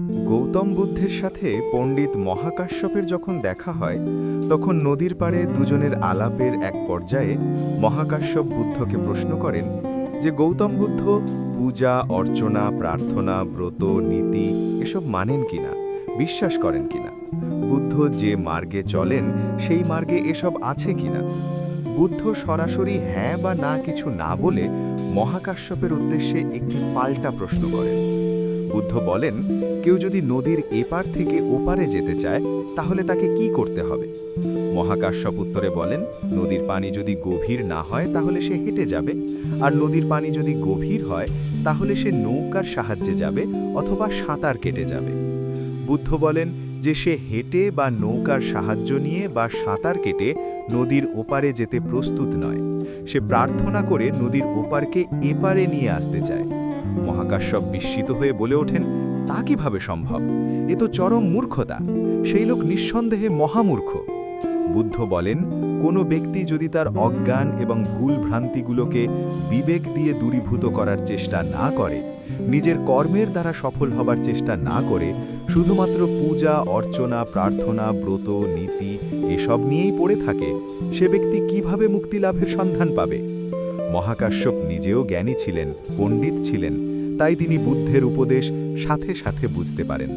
গৌতম বুদ্ধের সাথে পণ্ডিত মহাকাশ্যপের যখন দেখা হয় তখন নদীর পাড়ে দুজনের আলাপের এক পর্যায়ে মহাকাশ্যপ বুদ্ধকে প্রশ্ন করেন যে গৌতম বুদ্ধ পূজা অর্চনা প্রার্থনা ব্রত নীতি এসব মানেন কিনা, বিশ্বাস করেন কিনা, বুদ্ধ যে মার্গে চলেন সেই মার্গে এসব আছে কিনা। বুদ্ধ সরাসরি হ্যাঁ বা না কিছু না বলে মহাকাশ্যপের উদ্দেশ্যে একটি পাল্টা প্রশ্ন করেন। বুদ্ধ বলেন, কেউ যদি নদীর এপার থেকে ওপারে যেতে চায় তাহলে তাকে কি করতে হবে। মহাকাশ্যপ উত্তরে বলেন, নদীর পানি যদি গভীর না হয় তাহলে সে হেঁটে যাবে, আর নদীর পানি যদি গভীর হয় তাহলে সে নৌকার সাহায্যে যাবে অথবা সাঁতার কেটে যাবে। বুদ্ধ বলেন যে সে হেঁটে বা নৌকার সাহায্য নিয়ে বা সাঁতার কেটে নদীর ওপারে যেতে প্রস্তুত নয়, সে প্রার্থনা করে নদীর ওপারকে এপারে নিয়ে আসতে চায়। মহাকাশ্যপ বিস্মিত হয়ে বলে ওঠেন, তা কিভাবে সম্ভব? এ তো চরম মূর্খতা, সেই লোক নিঃসন্দেহে মহামূর্খ। বুদ্ধ বলেন, কোনো ব্যক্তি যদি তার অজ্ঞান এবং ভুল ভ্রান্তিগুলোকে বিবেক দিয়ে দূরীভূত করার চেষ্টা না করে, নিজের কর্মের দ্বারা সফল হবার চেষ্টা না করে, শুধুমাত্র পূজা অর্চনা প্রার্থনা ব্রত নীতি এসব নিয়েই পড়ে থাকে, সে ব্যক্তি কিভাবে মুক্তি লাভের সন্ধান পাবে? মহাকাশ্যপ নিজেও জ্ঞানী ছিলেন, পণ্ডিত ছিলেন, তাই তিনি বুদ্ধের উপদেশ সাথে সাথে বুঝতে পারেন।